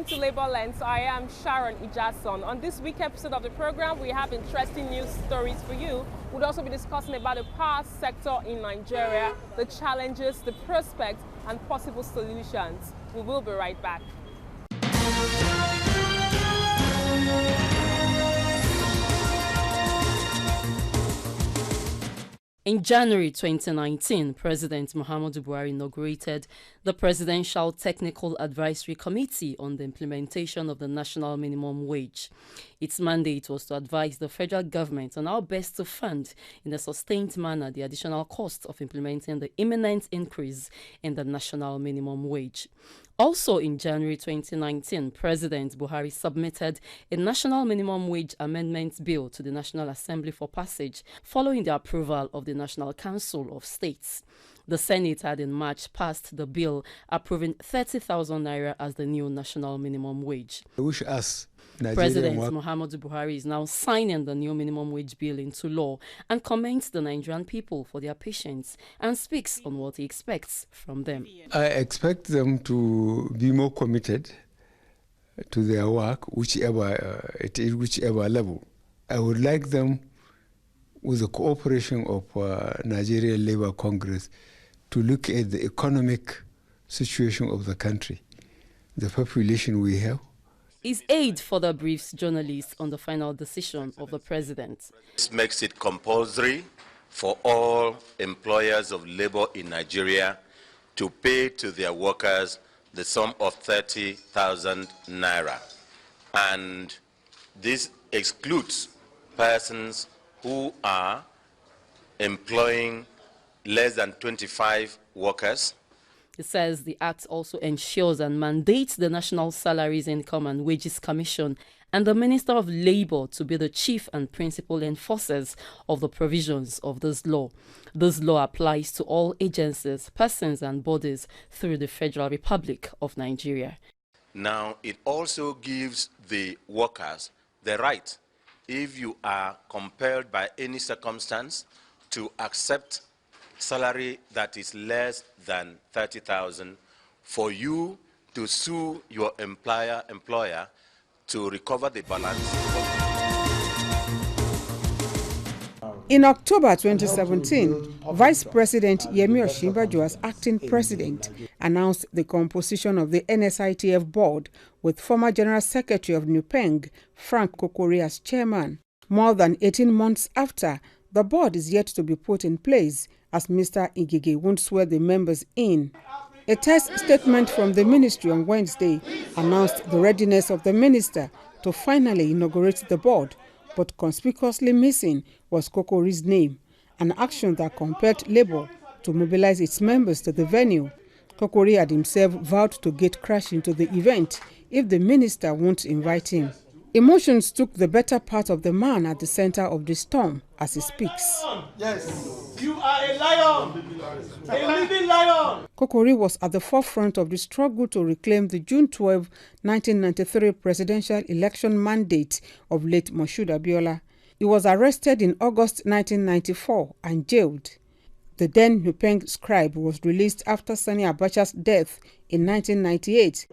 to Labour Lens. I am Sharon Ijason. On this week episode of the program, we have interesting news stories for you. We'll also be discussing about the power sector in Nigeria, the challenges, the prospects, and possible solutions. We will be right back. In January 2019, President Muhammadu Buhari inaugurated the Presidential Technical Advisory Committee on the implementation of the national minimum wage. Its mandate was to advise the federal government on how best to fund in a sustained manner the additional cost of implementing the imminent increase in the national minimum wage. Also in January 2019, President Buhari submitted a national minimum wage amendment bill to the National Assembly for passage following the approval of the National Council of States. The Senate had in March passed the bill approving 30,000 naira as the new national minimum wage. I wish us President Muhammadu Buhari is now signing the new minimum wage bill into law and commends the Nigerian people for their patience and speaks on what he expects from them. I expect them to be more committed to their work, whichever level. I would like them, with the cooperation of Nigerian Labour Congress, to look at the economic situation of the country, the population we have. His aide further briefs journalists on the final decision of the president. This makes it compulsory for all employers of labor in Nigeria to pay to their workers the sum of 30,000 naira. And this excludes persons who are employing less than 25 workers. It says the Act also ensures and mandates the National Salaries, Income and Wages Commission and the Minister of Labour to be the chief and principal enforcers of the provisions of this law. This law applies to all agencies, persons and bodies through the Federal Republic of Nigeria. Now, it also gives the workers the right, if you are compelled by any circumstance, to accept salary that is less than 30,000, for you to sue your employer to recover the balance. In October 2017, Vice President Yemi Osinbajo, as acting president, announced the composition of the NSITF board with former General Secretary of NUPENG, Frank Kokori, as chairman. More than 18 months after, the board is yet to be put in place, as Mr. Ngige won't swear the members in. A test statement from the ministry on Wednesday announced the readiness of the minister to finally inaugurate the board, but conspicuously missing was Kokori's name, an action that compelled Labour to mobilize its members to the venue. Kokori had himself vowed to gate crash into the event if the minister won't invite him. Emotions took the better part of the man at the center of the storm as he speaks. Yes, you are a lion, a living lion. Kokori was at the forefront of the struggle to reclaim the June 12, 1993 presidential election mandate of late Moshood Abiola. He was arrested in August 1994 and jailed. The then NUPENG scribe was released after Sani Abacha's death in 1998.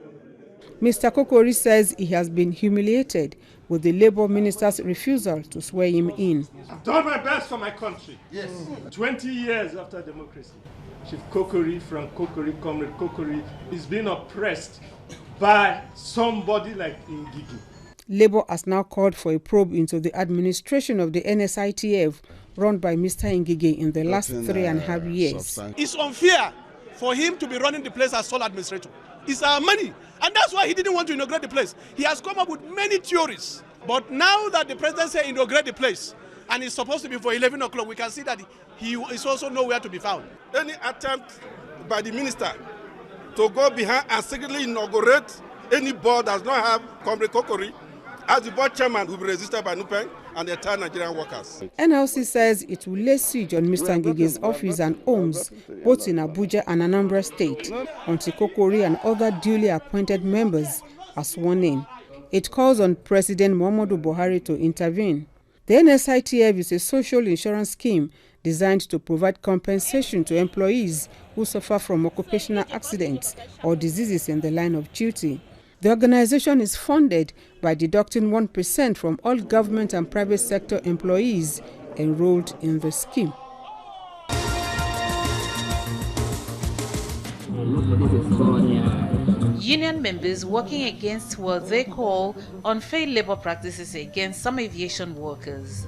Mr. Kokori says he has been humiliated with the Labour minister's refusal to swear him in. I've done my best for my country. Yes. 20 years after democracy, Chief Kokori, Frank Kokori, Comrade Kokori, is being oppressed by somebody like Ngigi. Labour has now called for a probe into the administration of the NSITF run by Mr. Ngige in the last 3.5 years. It's unfair for him to be running the place as sole administrator. It's our money. And that's why he didn't want to inaugurate the place. He has come up with many theories. But now that the president said inaugurate the place, and it's supposed to be for 11 o'clock, we can see that he is also nowhere to be found. Any attempt by the minister to go behind and secretly inaugurate any board does not have Comrade Kokori as the board chairman will be resisted by NUPENG and the entire Nigerian workers. NLC says it will lay siege on Mr. Ngige's office and homes, both in Abuja and Anambra State, until Kokori and other duly appointed members are sworn in. It calls on President Muhammadu Buhari to intervene. The NSITF is a social insurance scheme designed to provide compensation to employees who suffer from occupational accidents or diseases in the line of duty. The organization is funded by deducting 1% from all government and private sector employees enrolled in the scheme. Union members working against what they call unfair labor practices against some aviation workers.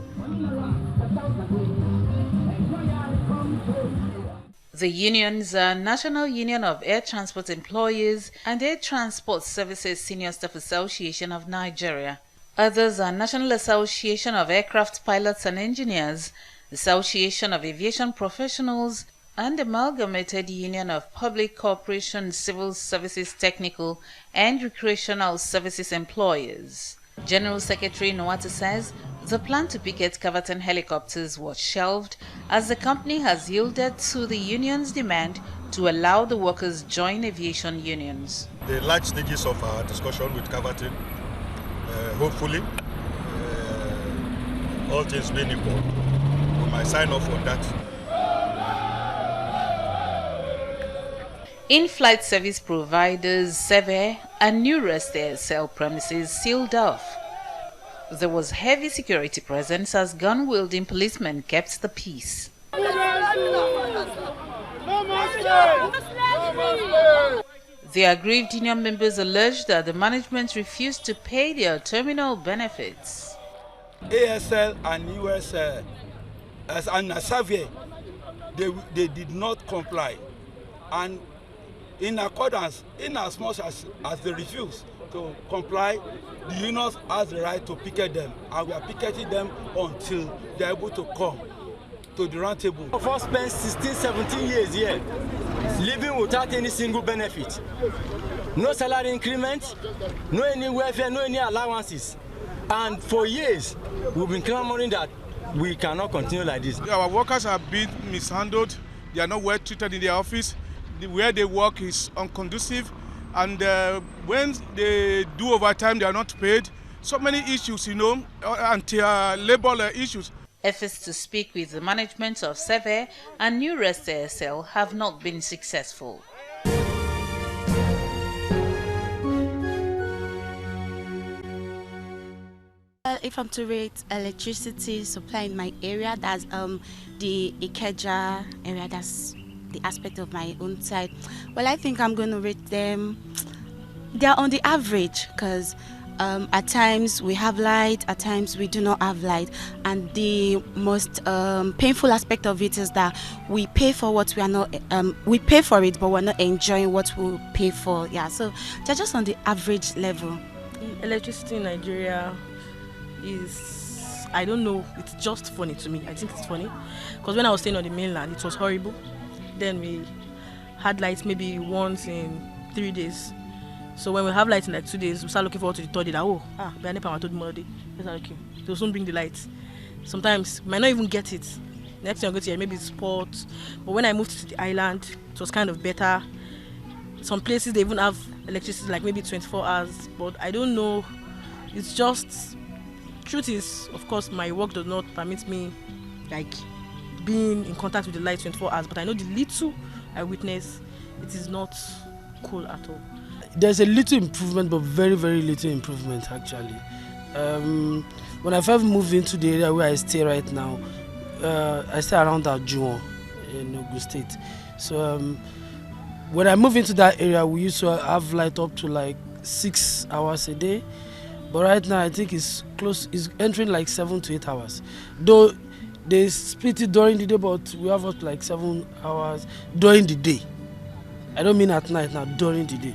The unions are National Union of Air Transport Employees and Air Transport Services Senior Staff Association of Nigeria. Others are National Association of Aircraft Pilots and Engineers, Association of Aviation Professionals, and Amalgamated Union of Public Corporation Civil Services Technical and Recreational Services Employers. General Secretary Nwata says the plan to picket Caverton helicopters was shelved as the company has yielded to the union's demand to allow the workers join aviation unions. The large stages of our discussion with Caverton, hopefully, all things being equal, we might sign off on that. In-flight service providers Sever and New Rest ASL premises sealed off. There was heavy security presence as gun-wielding policemen kept the peace. The aggrieved union members alleged that the management refused to pay their terminal benefits. ASL and US and Sever, they did not comply, and in accordance, in as much as they refuse to comply, the unions has the right to picket them, and we are picketing them until they are able to come to the round table. Of us spent 16, 17 years here, living without any single benefit. No salary increment, no any welfare, no any allowances. And for years, we've been clamoring that we cannot continue like this. Our workers are being mishandled, they are not well treated in their office. Where they work is unconducive, and when they do overtime, they are not paid. So many issues, anti-labor issues. Efforts to speak with the management of Sever and New Rest ASL have not been successful. If I'm to rate electricity supply in my area, that's the Ikeja area, that's the aspect of my own side. Well, I think I'm going to rate them, they're on the average, because at times we have light, at times we do not have light, and the most painful aspect of it is that we pay for what we are not, we pay for it, but we're not enjoying what we pay for. Yeah, so they're just on the average level. Electricity in Nigeria is, I don't know, it's just funny to me. I think it's funny because when I was staying on the mainland, it was horrible. Then we had lights maybe once in 3 days. So when we have lights in like 2 days, we start looking forward to the third day. That, we are never told Monday. They'll soon bring the lights. Sometimes we might not even get it. Next time I go to here, maybe it's sports. But when I moved to the island, it was kind of better. Some places they even have electricity like maybe 24 hours. But I don't know. It's just, truth is, of course, my work does not permit me like being in contact with the light 24 hours, but I know the little I witness, it is not cool at all. There's a little improvement, but very, very little improvement actually. When I first moved into the area where I stay right now, I stay around Ajuwon in Ogun State. So when I moved into that area, we used to have light up to like 6 hours a day, but right now I think it's entering like 7 to 8 hours. Though they split it during the day, but we have up to like 7 hours during the day. I don't mean at night now, during the day.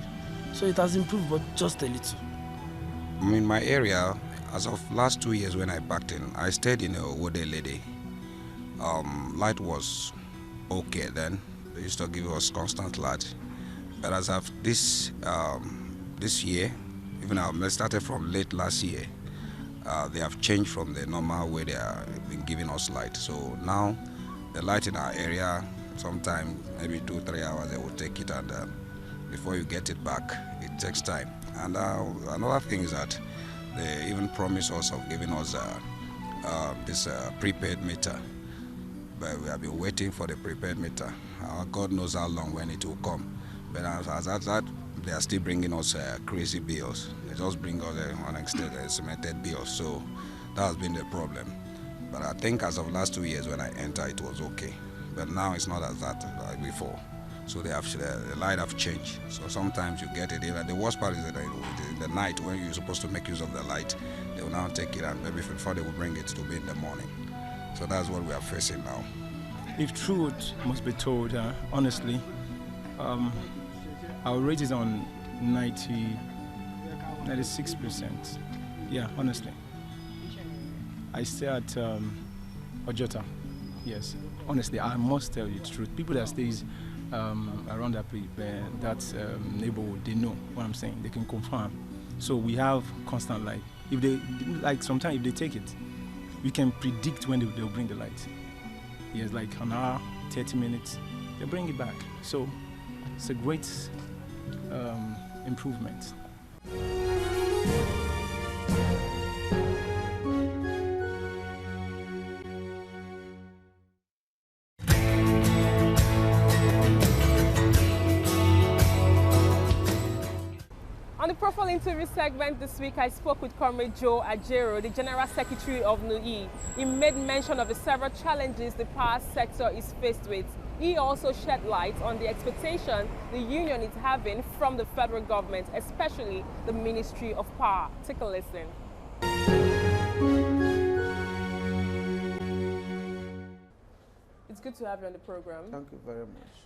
So it has improved, but just a little. In my area, as of last 2 years when I backed in, I stayed in a Wode Lady. Light was okay then. They used to give us constant light. But as of this year, even I started from late last year, they have changed from the normal way they have been giving us light. So now the light in our area, sometimes maybe 2-3 hours they will take it, and before you get it back, it takes time. And another thing is that they even promise us of giving us this prepaid meter. But we have been waiting for the prepaid meter. God knows how long when it will come. But as that they are still bringing us crazy bills. They just bring us unexpected bills. So that has been the problem. But I think as of last 2 years when I entered, it was okay. But now it's not as that like before. So the light have changed. So sometimes you get it. The worst part is that in the night when you're supposed to make use of the light, they will now take it and maybe before they will bring it to be in the morning. So that's what we are facing now. If truth must be told, honestly, our rate is on 96%. Yeah, honestly. I stay at Ojota. Yes, honestly, I must tell you the truth. People that stays around that neighborhood, they know what I'm saying. They can confirm. So we have constant light. If they sometimes if they take it, we can predict when they'll bring the light. Yes, like an hour, 30 minutes, they bring it back. So it's a great improvement. On the Profile interview segment this week, I spoke with Comrade Joe Ajero, the General Secretary of NUI. He made mention of the several challenges the power sector is faced with. He also shed light on the expectation the union is having from the federal government, especially the Ministry of Power. Take a listen. It's good to have you on the program. Thank you very much.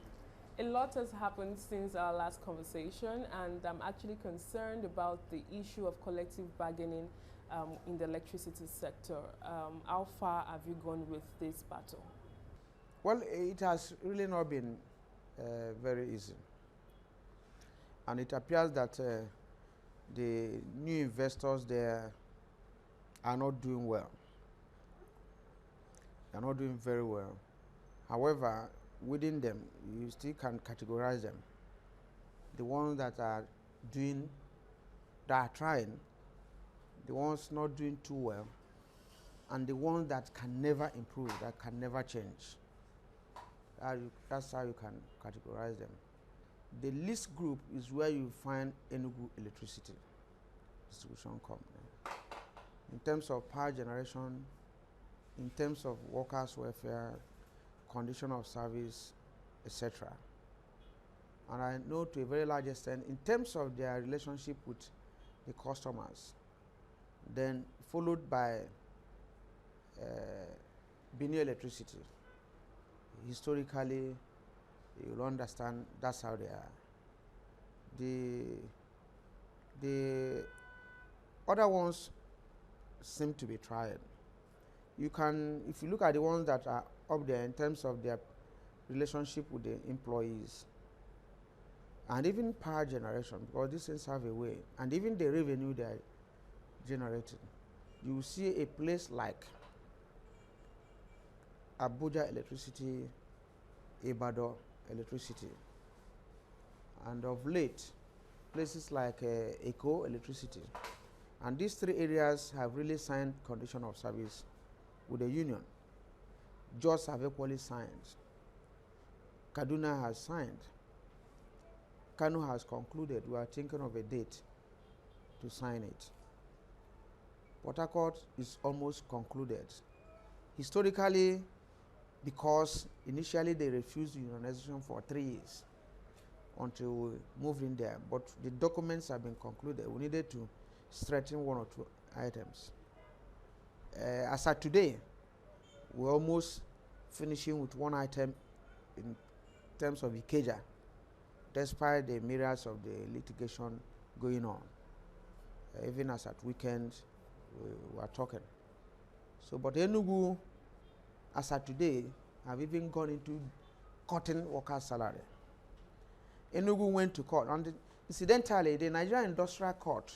A lot has happened since our last conversation, and I'm actually concerned about the issue of collective bargaining in the electricity sector. How far have you gone with this battle? Well, it has really not been very easy. And it appears that the new investors there are not doing well. They are not doing very well. However, within them, you still can categorize them. The ones that are trying, the ones not doing too well, and the ones that can never improve, that can never change. That's how you can categorize them. The least group is where you find Enugu Electricity Distribution Company. In terms of power generation, in terms of workers' welfare, condition of service, etc. And I know to a very large extent, in terms of their relationship with the customers, then followed by Benin Electricity. Historically, you'll understand that's how they are. The other ones seem to be tried. You can, if you look at the ones that are up there in terms of their relationship with the employees, and even power generation, because these things have a way, and even the revenue they are generating. You see a place like Abuja Electricity, Ibadan Electricity, and of late, places like Eko Electricity. And these three areas have really signed condition of service with the union. Jos have equally signed. Kaduna has signed. Kano has concluded. We are thinking of a date to sign it. Port Harcourt is almost concluded. Historically, because initially they refused unionization for 3 years until we moved in there, but the documents have been concluded. We needed to strengthen one or two items. As of today, we're almost finishing with one item in terms of Ikeja, despite the myriads of the litigation going on. Even as at weekends, we are talking. So, but Enugu, as at today, have even gone into cutting workers' salary. Enugu went to court, and incidentally, the Nigerian Industrial Court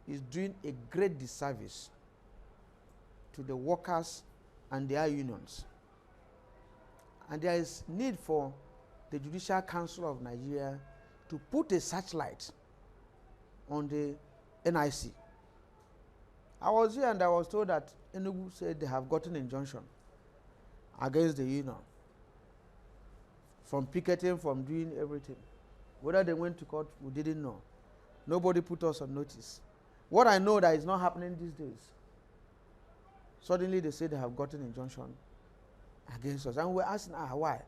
is doing a great disservice to the workers and their unions. And there is need for the Judicial Council of Nigeria to put a searchlight on the NIC. I was here and I was told that Enugu said they have gotten injunction against the union from picketing, from doing everything. Whether they went to court, we didn't know. Nobody put us on notice. What I know that is not happening these days, suddenly they say they have gotten injunction against us. And we're asking, why?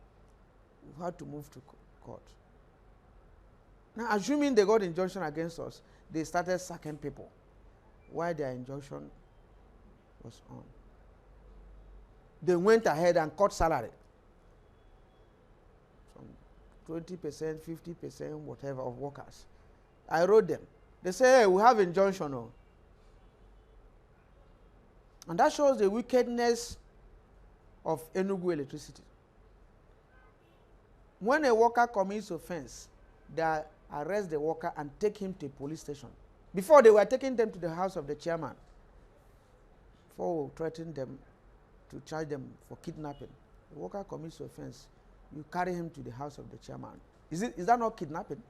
We've had to move to court. Now, assuming they got injunction against us, they started sacking people while their injunction was on. They went ahead and cut salary. 20%, 50%, whatever, of workers. I wrote them. They say, hey, we have injunction. Oh. And that shows the wickedness of Enugu electricity. When a worker commits offense, they arrest the worker and take him to a police station. Before, they were taking them to the house of the chairman for threatening them to charge them for kidnapping. The worker commits offense, you carry him to the house of the chairman. Is that not kidnapping?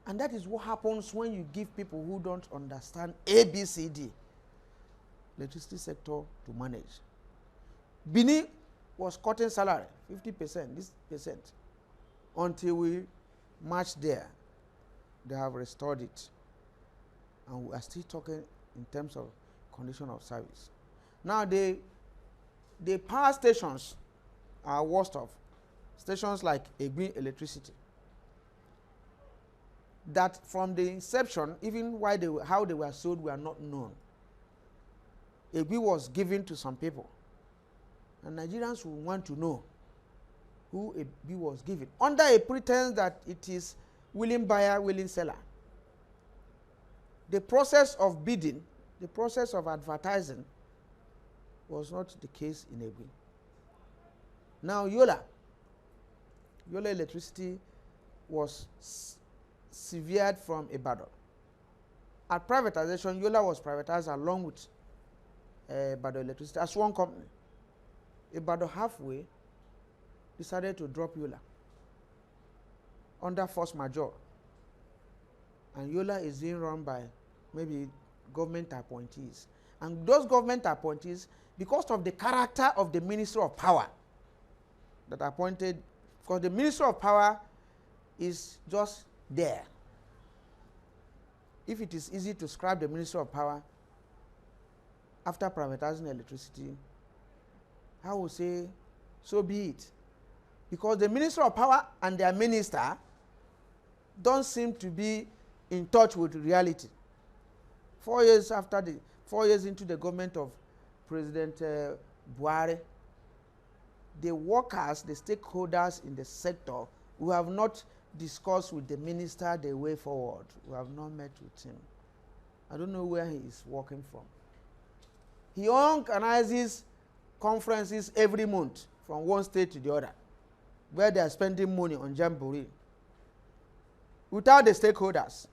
And that is what happens when you give people who don't understand ABCD, electricity sector, to manage. Bini was cutting salary, 50%, this percent. Until we marched there, they have restored it. And we are still talking in terms of condition of service. Now, the power stations are worst of. Stations like Egbi Electricity, that from the inception, even why how they were sold, were not known. Egbi was given to some people, and Nigerians will want to know who Egbi was given, under a pretense that it is willing buyer, willing seller. The process of bidding, the process of advertising, was not the case in Egbi. Now, Yola Electricity was severed from Ibadan. At privatization, Yola was privatized along with Ibadan Electricity as one company. Ibadan halfway decided to drop Yola under force majeure. And Yola is being run by maybe government appointees. And those government appointees, because of the character of the Minister of Power that appointed, because the Minister of Power is just there. If it is easy to scrap the Minister of Power after privatizing electricity, I would say, so be it. Because the Minister of Power and their minister don't seem to be in touch with reality. 4 years into the government of President Buhari, the workers, the stakeholders in the sector, who have not discussed with the minister the way forward. We have not met with him. I don't know where he is working from. He organizes conferences every month from one state to the other, where they are spending money on jamboree without the stakeholders,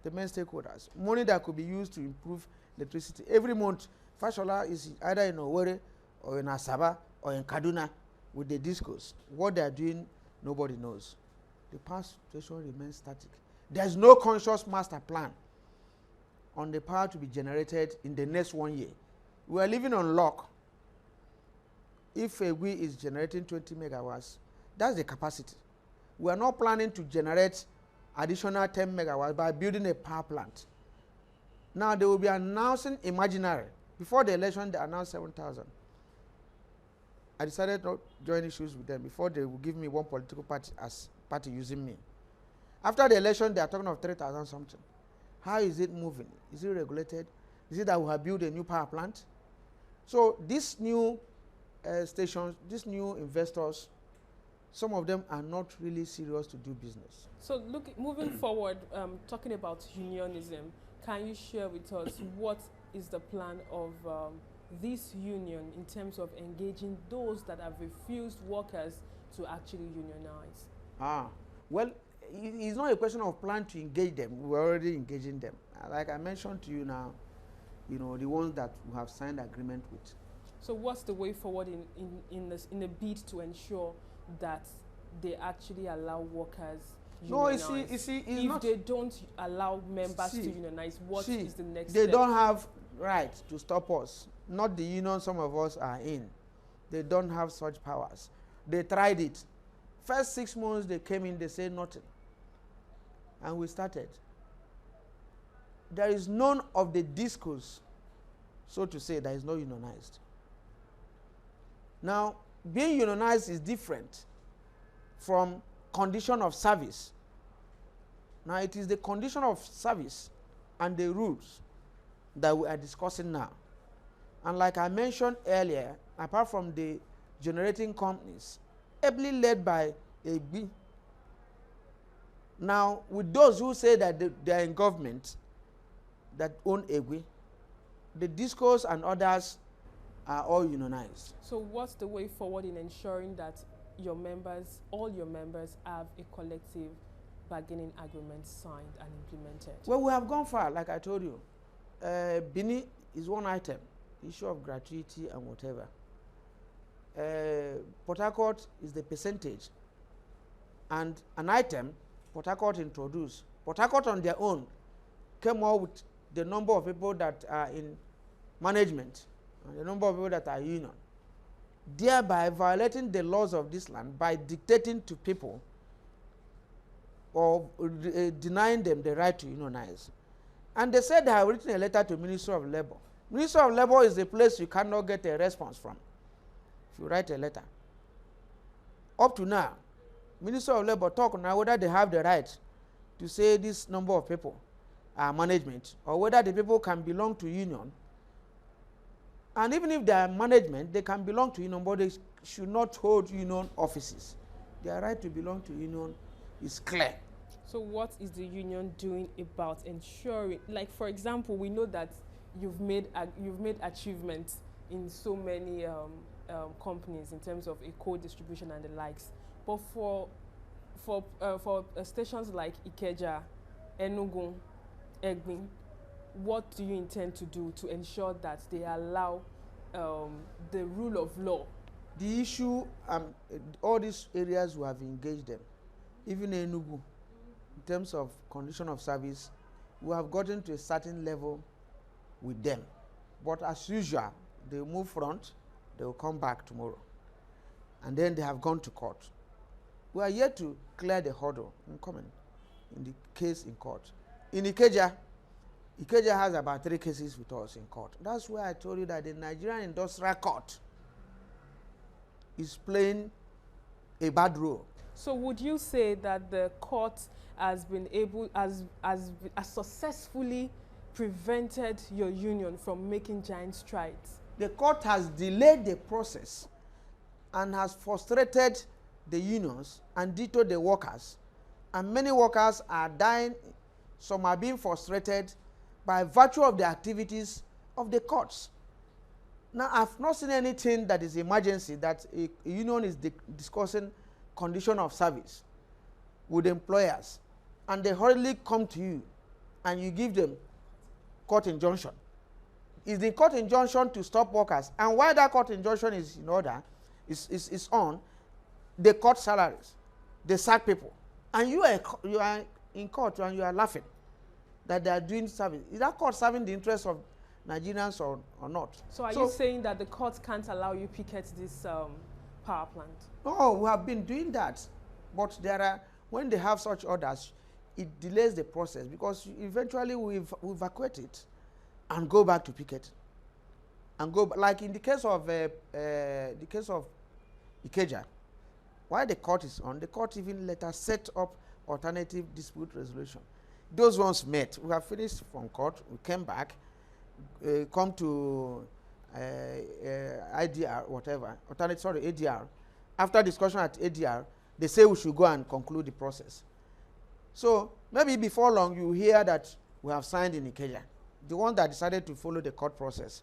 the main stakeholders. Money that could be used to improve electricity. Every month, Fashola is either in Owerri or in Asaba or in Kaduna with the discos. What they are doing, nobody knows. The power situation remains static. There's no conscious master plan on the power to be generated in the next 1 year. We are living on luck. If Egbi is generating 20 megawatts, that's the capacity. We are not planning to generate additional 10 megawatts by building a power plant. Now they will be announcing imaginary. Before the election, they announced 7,000. I decided not to join issues with them before they will give me one political party as party using me. After the election, they are talking of 3,000 something. How is it moving? Is it regulated? Is it that we have built a new power plant? So these new stations, these new investors, some of them are not really serious to do business. So moving forward, talking about unionism, can you share with us what is the plan of this union in terms of engaging those that have refused workers to actually unionize? Well, it's not a question of plan to engage them. We're already engaging them. Like I mentioned to you now, the ones that we have signed agreement with. So what's the way forward in a bid to ensure that they actually allow workers unionize? No, you see, if they don't allow members to unionize, what is the next step? They don't have right to stop us. Not the union some of us are in. They don't have such powers. They tried it. First 6 months they came in, they said nothing. and we started. There is none of the discos, so to say, that is not unionized. Now, being unionized is different from condition of service. Now, it is the condition of service and the rules that we are discussing now. And like I mentioned earlier, apart from the generating companies, ably led by AB. Now, with those who say that they are in government that own EGWI, the discos and others are all unionized. So what's the way forward in ensuring that your members, all your members, have a collective bargaining agreement signed and implemented? Well, we have gone far, like I told you. Bini is one item, issue of gratuity and whatever. Port Harcourt is the percentage. And an item Port Harcourt introduced. Port Harcourt on their own came out with the number of people that are in management and the number of people that are union, thereby violating the laws of this land by dictating to people or denying them the right to unionize. And they said they have written a letter to Ministry of Labor. Ministry of Labor is the place you cannot get a response from if you write a letter. Up to now, Ministry of Labor talk now whether they have the right to say this number of people are management or whether the people can belong to union. And even if they are management, they can belong to union, but they should not hold union offices. Their right to belong to union is clear. So what is the union doing about ensuring, like for example, we know that you've made achievements in so many companies in terms of a code distribution and the likes, but for stations like Ikeja, Enugu, Egbin, what do you intend to do to ensure that they allow the rule of law? The issue, all these areas we have engaged them, even Enugu, in terms of condition of service, we have gotten to a certain level with them. But as usual, they move front, they will come back tomorrow. And then they have gone to court. We are yet to clear the hurdle in common in the case in court. In Ikeja has about 3 cases with us in court. That's why I told you that the Nigerian Industrial Court is playing a bad role. So would you say that the court has been able, has successfully prevented your union from making giant strides? The court has delayed the process and has frustrated the unions and ditto the workers. And many workers are dying, some are being frustrated by virtue of the activities of the courts. Now, I've not seen anything that is emergency that a union is discussing condition of service with employers, and they hurriedly come to you and you give them court injunction. Is the court injunction to stop workers, and while that court injunction is in order, is on, they cut salaries, they sack people, and you are in court and you are laughing that they are doing service. Is that court serving the interests of Nigerians or not? So are you saying that the court can't allow you picket this power plant? No, we have been doing that, but there are, when they have such orders, it delays the process because eventually we evacuate it and go back to picket, and go like in the case of Ikeja. While the court is on, the court even later set up alternative dispute resolution. Those ones met. We have finished from court. We came back, come to IDR, whatever, ADR. After discussion at ADR, they say we should go and conclude the process. So maybe before long, you hear that we have signed in Ikeja. The one that decided to follow the court process,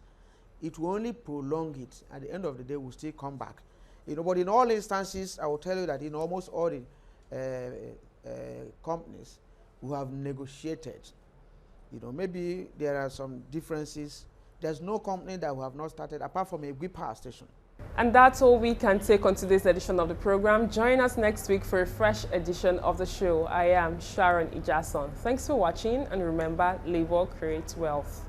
it will only prolong it. At the end of the day, we'll still come back. You know, but in all instances, I will tell you that in almost all the companies, we have negotiated. You know, maybe there are some differences. There's no company that we have not started apart from a GUI power station. And that's all we can take on today's edition of the program. Join us next week for a fresh edition of the show. I am Sharon Ijason. Thanks for watching, and remember, labor creates wealth.